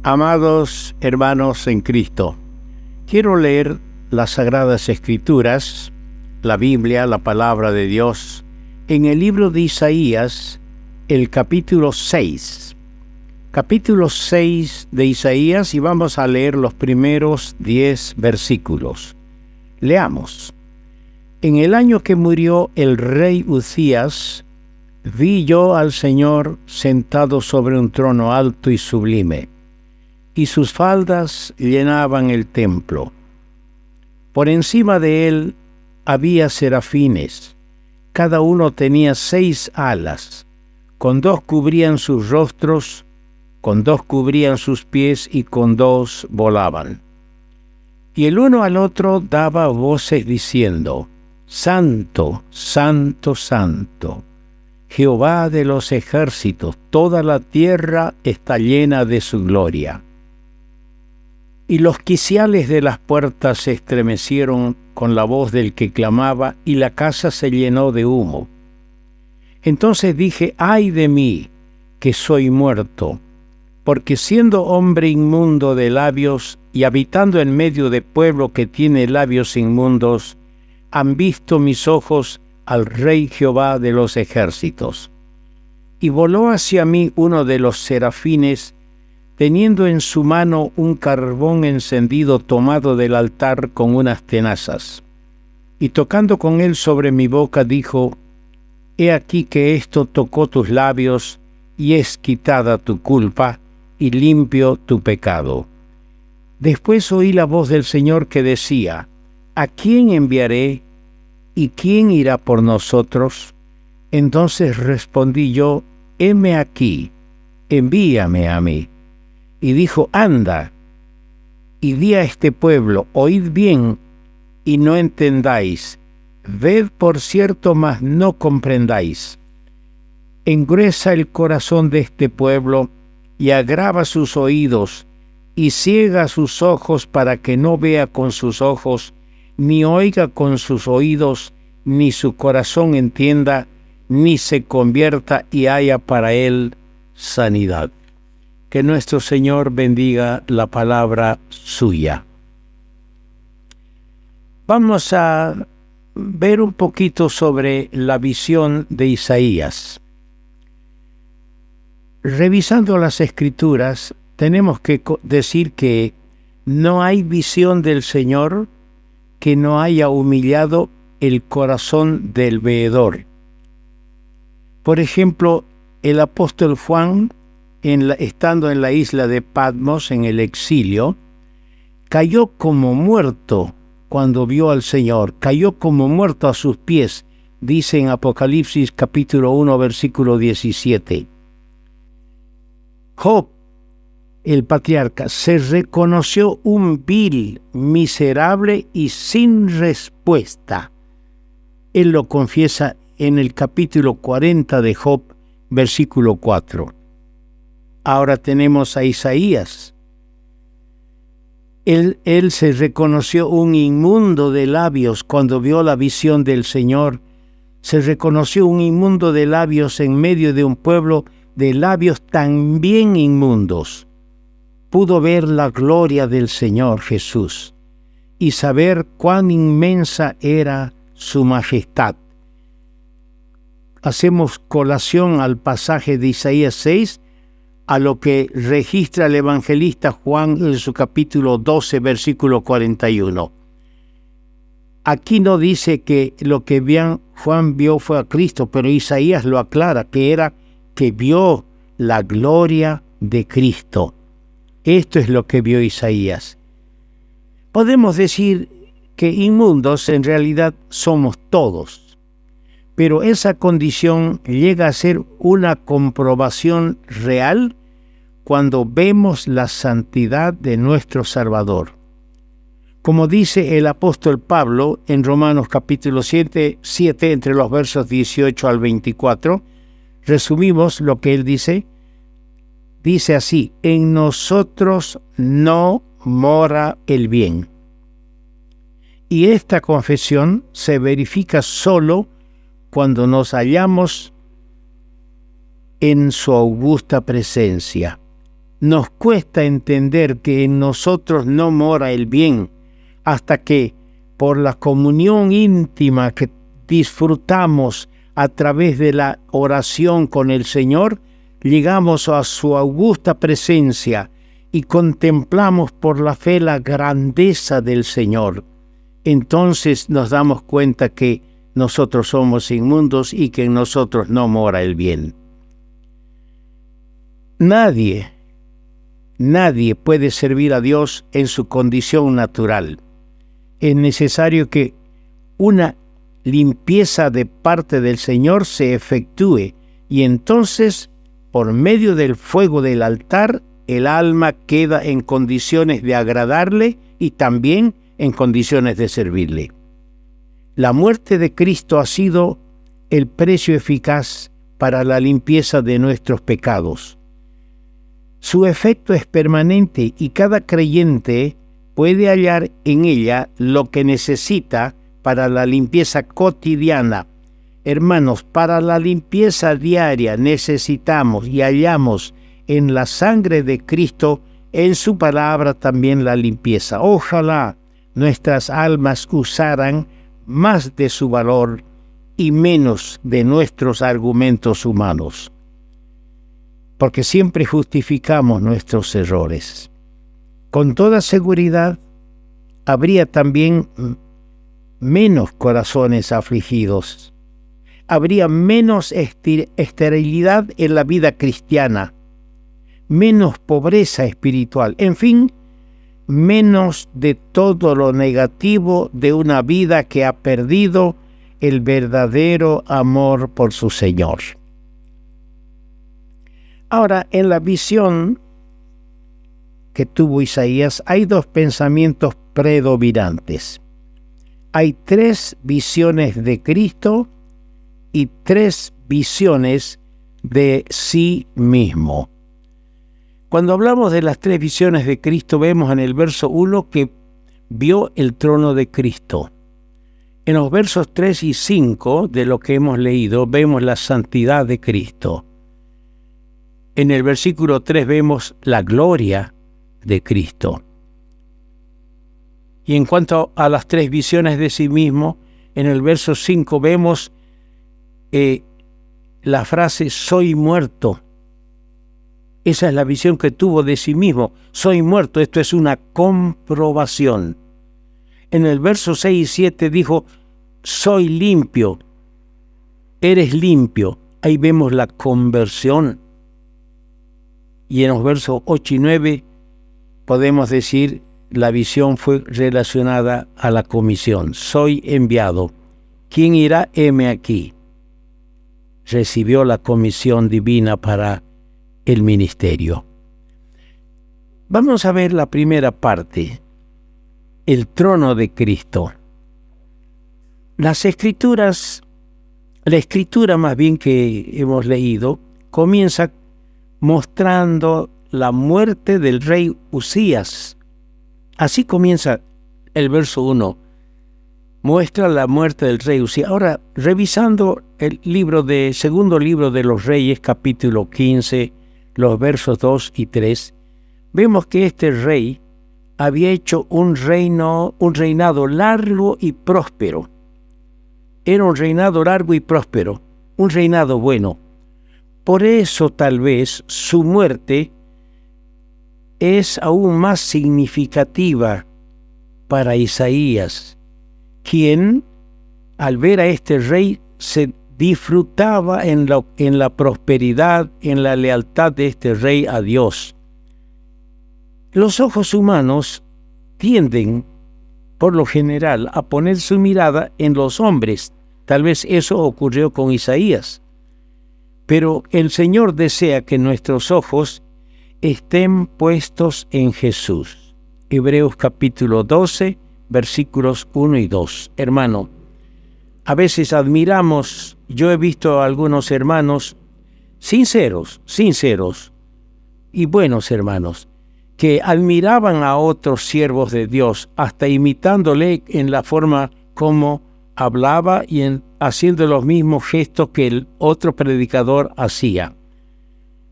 Amados hermanos en Cristo, quiero leer las Sagradas Escrituras, la Biblia, la Palabra de Dios, en el libro de Isaías, el capítulo 6. Capítulo 6 de Isaías, y vamos a leer los primeros 10 versículos. Leamos. En el año que murió el rey Uzías, vi yo al Señor sentado sobre un trono alto y sublime, y sus faldas llenaban el templo. Por encima de él había serafines, cada uno tenía 6 alas, con 2 cubrían sus rostros, con 2 cubrían sus pies y con 2 volaban. Y el uno al otro daba voces diciendo: Santo, Santo, Santo, Jehová de los ejércitos, toda la tierra está llena de su gloria. Y los quiciales de las puertas se estremecieron con la voz del que clamaba, y la casa se llenó de humo. Entonces dije: ¡ay de mí, que soy muerto! Porque siendo hombre inmundo de labios y habitando en medio de pueblo que tiene labios inmundos, han visto mis ojos al Rey Jehová de los ejércitos. Y voló hacia mí uno de los serafines, teniendo en su mano un carbón encendido tomado del altar con unas tenazas. Y tocando con él sobre mi boca, dijo: He aquí que esto tocó tus labios, y es quitada tu culpa, y limpio tu pecado. Después oí la voz del Señor que decía: ¿A quién enviaré? ¿Y quién irá por nosotros? Entonces respondí yo: heme aquí, envíame a mí. Y dijo: anda, y di a este pueblo: oíd bien, y no entendáis; ved por cierto, mas no comprendáis. Engruesa el corazón de este pueblo, y agrava sus oídos, y ciega sus ojos, para que no vea con sus ojos, ni oiga con sus oídos, ni su corazón entienda, ni se convierta y haya para él sanidad. Que nuestro Señor bendiga la palabra suya. Vamos a ver un poquito sobre la visión de Isaías. Revisando las Escrituras, tenemos que decir que no hay visión del Señor que no haya humillado el corazón del veedor. Por ejemplo, el apóstol Juan, estando en la isla de Patmos, en el exilio, cayó como muerto cuando vio al Señor, cayó como muerto a sus pies, dice en Apocalipsis capítulo 1, versículo 17. Job, el patriarca, se reconoció un vil, miserable y sin respuesta. Él lo confiesa en el capítulo 40 de Job, versículo 4. Ahora tenemos a Isaías. Él se reconoció un inmundo de labios cuando vio la visión del Señor. Se reconoció un inmundo de labios en medio de un pueblo de labios también inmundos. Pudo ver la gloria del Señor Jesús y saber cuán inmensa era su majestad. Hacemos colación al pasaje de Isaías 6, a lo que registra el evangelista Juan en su capítulo 12, versículo 41. Aquí no dice que lo que Juan vio fue a Cristo, pero Isaías lo aclara, que era que vio la gloria de Cristo. Esto es lo que vio Isaías. Podemos decir que inmundos en realidad somos todos, pero esa condición llega a ser una comprobación real cuando vemos la santidad de nuestro Salvador. Como dice el apóstol Pablo en Romanos capítulo 7, entre los versos 18 al 24, resumimos lo que él dice. Dice así: en nosotros no mora el bien. Y esta confesión se verifica solo cuando nos hallamos en su augusta presencia. nos cuesta entender que en nosotros no mora el bien, hasta que por la comunión íntima que disfrutamos a través de la oración con el Señor, llegamos a su augusta presencia y contemplamos por la fe la grandeza del Señor. Entonces nos damos cuenta que nosotros somos inmundos y que en nosotros no mora el bien. Nadie puede servir a Dios en su condición natural. Es necesario que una limpieza de parte del Señor se efectúe y entonces, por medio del fuego del altar, el alma queda en condiciones de agradarle y también en condiciones de servirle. La muerte de Cristo ha sido el precio eficaz para la limpieza de nuestros pecados. Su efecto es permanente y cada creyente puede hallar en ella lo que necesita para la limpieza cotidiana. Hermanos, para la limpieza diaria necesitamos y hallamos en la sangre de Cristo, en su palabra también la limpieza. Ojalá nuestras almas usaran más de su valor y menos de nuestros argumentos humanos, porque siempre justificamos nuestros errores. Con toda seguridad, habría también menos corazones afligidos, habría menos esterilidad en la vida cristiana, menos pobreza espiritual, en fin, menos de todo lo negativo de una vida que ha perdido el verdadero amor por su Señor. Ahora, en la visión que tuvo Isaías, hay dos pensamientos predominantes. Hay 3 visiones de Cristo y 3 visiones de sí mismo. Cuando hablamos de las 3 visiones de Cristo, vemos en el verso 1 que vio el trono de Cristo. En los versos 3 y 5 de lo que hemos leído, vemos la santidad de Cristo. En el versículo 3 vemos la gloria de Cristo. Y en cuanto a las 3 visiones de sí mismo, en el verso 5 vemos la frase soy muerto. Esa es la visión que tuvo de sí mismo. Soy muerto. Esto es una comprobación. En el verso 6 y 7 dijo, soy limpio. Eres limpio. Ahí vemos la conversión. Y en los versos 8 y 9 podemos decir, la visión fue relacionada a la comisión. Soy enviado. ¿Quién irá? Heme aquí. Recibió la comisión divina para el ministerio. Vamos a ver la primera parte, el trono de Cristo. Las escrituras, la escritura más bien que hemos leído, comienza mostrando la muerte del rey Usías. Así comienza el verso 1. Muestra la muerte del rey Usías. Ahora, revisando el segundo libro de los Reyes, capítulo 15, los versos 2 y 3, vemos que este rey había hecho un reinado largo y próspero. Era un reinado largo y próspero, un reinado bueno. Por eso tal vez su muerte es aún más significativa para Isaías, quien al ver a este rey se disfrutaba en la prosperidad, en la lealtad de este rey a Dios. Los ojos humanos tienden, por lo general, a poner su mirada en los hombres. Tal vez eso ocurrió con Isaías. Pero el Señor desea que nuestros ojos estén puestos en Jesús. Hebreos capítulo 12, versículos 1 y 2. Hermano, a veces admiramos, yo he visto a algunos hermanos sinceros y buenos hermanos, que admiraban a otros siervos de Dios, hasta imitándole en la forma como hablaba y haciendo los mismos gestos que el otro predicador hacía.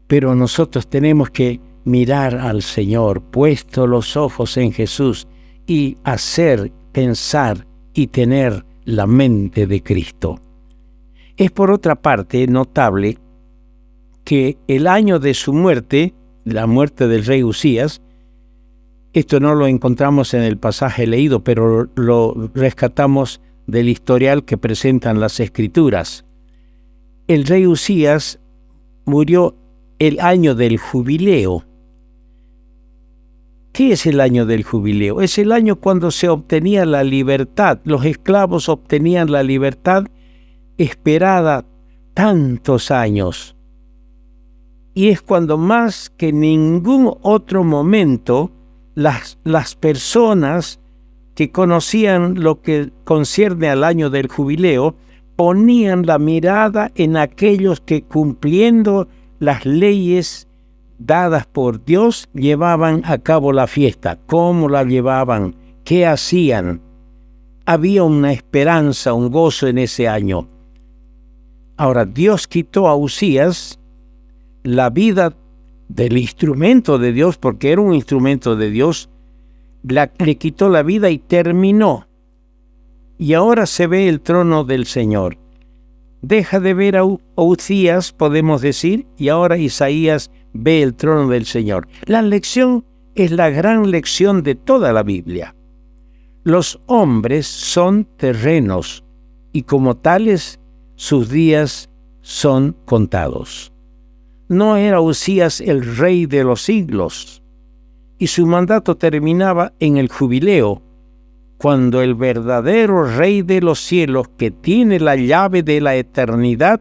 Pero nosotros tenemos que mirar al Señor, puesto los ojos en Jesús, y hacer, pensar y tener la mente de Cristo. Es por otra parte notable que el año de su muerte, la muerte del rey Usías, esto no lo encontramos en el pasaje leído, pero lo rescatamos del historial que presentan las Escrituras. El rey Usías murió el año del jubileo. ¿Qué es el año del jubileo? Es el año cuando se obtenía la libertad. Los esclavos obtenían la libertad esperada tantos años. Y es cuando más que en ningún otro momento las personas que conocían lo que concierne al año del jubileo ponían la mirada en aquellos que, cumpliendo las leyes dadas por Dios, llevaban a cabo la fiesta. ¿Cómo la llevaban? ¿Qué hacían? Había una esperanza, un gozo en ese año. Ahora, Dios quitó a Usías la vida del instrumento de Dios, porque era un instrumento de Dios, le quitó la vida y terminó. Y ahora se ve el trono del Señor. Deja de ver a Usías, podemos decir, y ahora Isaías ve el trono del Señor. La lección es la gran lección de toda la Biblia. Los hombres son terrenos y como tales sus días son contados. No era Usías el rey de los siglos, y su mandato terminaba en el jubileo, cuando el verdadero Rey de los cielos, que tiene la llave de la eternidad,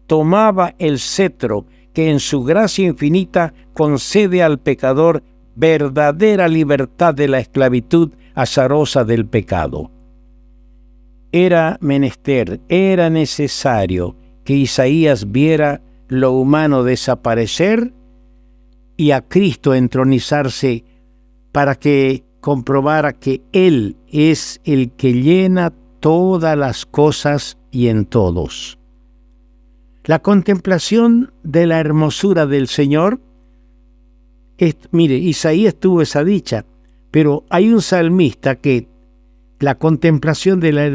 tomaba el cetro que en su gracia infinita concede al pecador verdadera libertad de la esclavitud azarosa del pecado. Era menester, era necesario que Isaías viera lo humano desaparecer y a Cristo entronizarse para que comprobara que Él es el que llena todas las cosas y en todos. La contemplación de la hermosura del Señor, mire, Isaías tuvo esa dicha, pero hay un salmista que la contemplación de la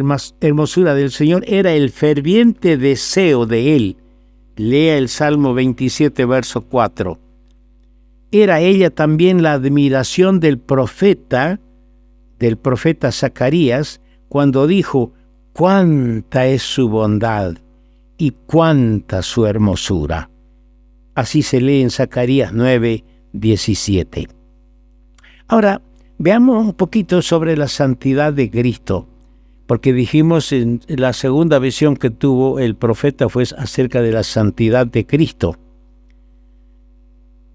hermosura del Señor era el ferviente deseo de él. Lea el Salmo 27, verso 4. Era ella también la admiración del profeta Zacarías, cuando dijo: cuánta es su bondad y cuánta su hermosura. Así se lee en Zacarías 9, 17. Ahora, veamos un poquito sobre la santidad de Cristo, porque dijimos en la segunda visión que tuvo el profeta fue acerca de la santidad de Cristo.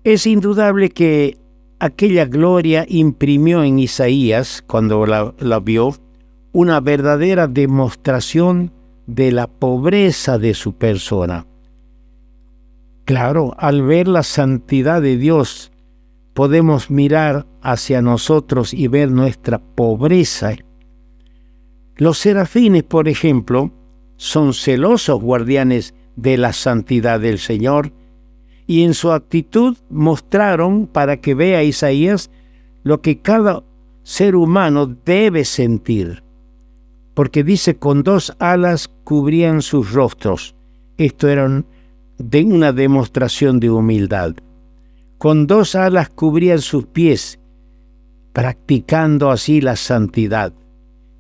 Es indudable que aquella gloria imprimió en Isaías, cuando la vio, una verdadera demostración de la pobreza de su persona. Claro, al ver la santidad de Dios, podemos mirar hacia nosotros y ver nuestra pobreza. Los serafines, por ejemplo, son celosos guardianes de la santidad del Señor, y en su actitud mostraron para que vea Isaías lo que cada ser humano debe sentir. Porque dice: con 2 alas cubrían sus rostros. Esto era de una demostración de humildad. Con 2 alas cubrían sus pies, practicando así la santidad.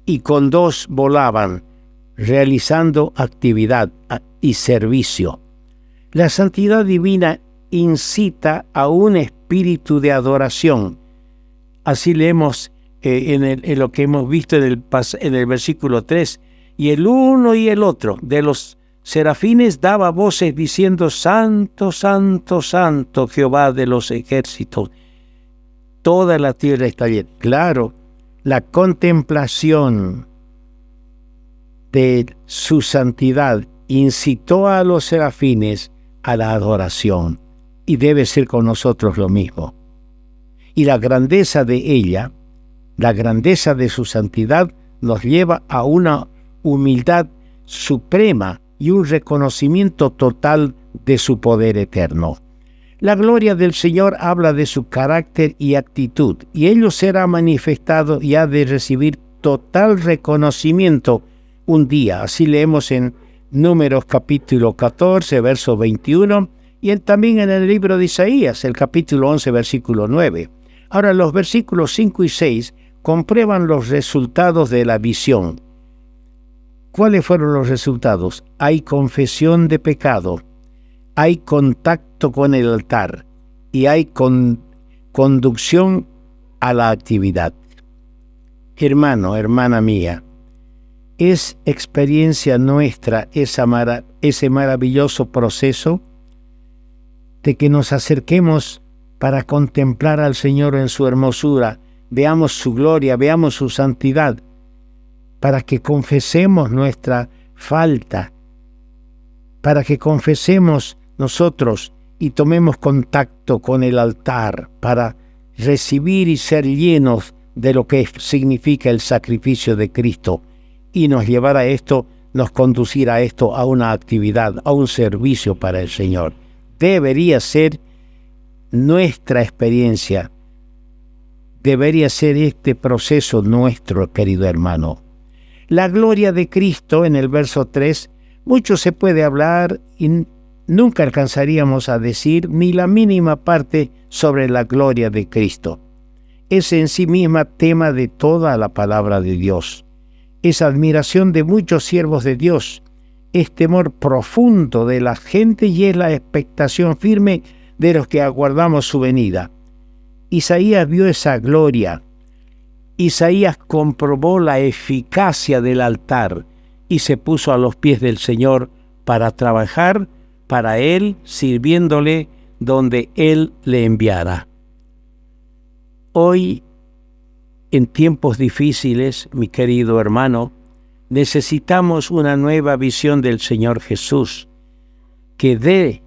Y con 2 volaban, realizando actividad y servicio. La santidad divina incita a un espíritu de adoración. Así leemos en lo que hemos visto en el versículo 3. Y el uno y el otro de los serafines daba voces diciendo: Santo, Santo, Santo, Jehová de los ejércitos. Toda la tierra está llena. Claro, la contemplación de su santidad incitó a los serafines a la adoración, y debe ser con nosotros lo mismo. Y la grandeza de ella, la grandeza de su santidad, nos lleva a una humildad suprema y un reconocimiento total de su poder eterno. La gloria del Señor habla de su carácter y actitud, y ello será manifestado y ha de recibir total reconocimiento un día. Así leemos en Números capítulo 14, verso 21, y también en el libro de Isaías, el capítulo 11, versículo 9. Ahora, los versículos 5 y 6 comprueban los resultados de la visión. ¿Cuáles fueron los resultados? Hay confesión de pecado, hay contacto con el altar y hay conducción a la actividad. Hermano, hermana mía, ¿es experiencia nuestra ese maravilloso proceso de que nos acerquemos para contemplar al Señor en su hermosura, veamos su gloria, veamos su santidad, para que confesemos nuestra falta, para que confesemos nosotros y tomemos contacto con el altar para recibir y ser llenos de lo que significa el sacrificio de Cristo y nos llevará a esto, nos conducirá a esto, a una actividad, a un servicio para el Señor. Debería ser nuestra experiencia, debería ser este proceso nuestro, querido hermano. La gloria de Cristo, en el verso 3, mucho se puede hablar y nunca alcanzaríamos a decir ni la mínima parte sobre la gloria de Cristo. Es en sí misma tema de toda la palabra de Dios. Es admiración de muchos siervos de Dios. Es temor profundo de la gente y es la expectación firme de los que aguardamos su venida. Isaías vio esa gloria. Isaías comprobó la eficacia del altar y se puso a los pies del Señor para trabajar para Él, sirviéndole donde Él le enviara. Hoy, en tiempos difíciles, mi querido hermano, necesitamos una nueva visión del Señor Jesús, que dé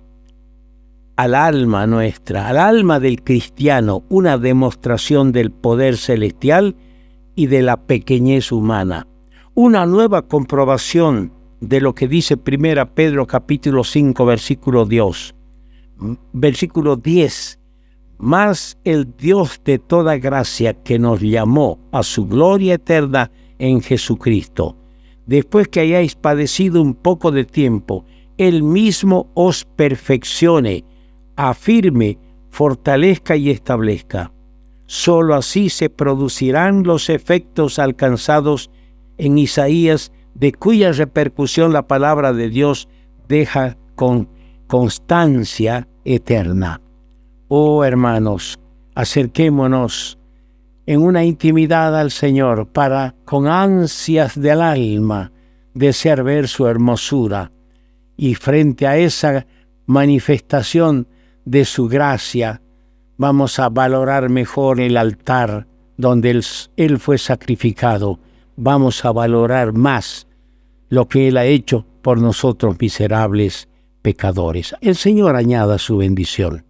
al alma nuestra, al alma del cristiano, una demostración del poder celestial y de la pequeñez humana. Una nueva comprobación de lo que dice 1 Pedro capítulo 5, versículo 10. Mas el Dios de toda gracia que nos llamó a su gloria eterna en Jesucristo, después que hayáis padecido un poco de tiempo, Él mismo os perfeccione, afirme, fortalezca y establezca. Solo así se producirán los efectos alcanzados en Isaías, de cuya repercusión la palabra de Dios deja con constancia eterna. Oh hermanos, acerquémonos en una intimidad al Señor para, con ansias del alma, desear ver su hermosura, y frente a esa manifestación de su gracia, vamos a valorar mejor el altar donde Él fue sacrificado. Vamos a valorar más lo que Él ha hecho por nosotros miserables pecadores. El Señor añada su bendición.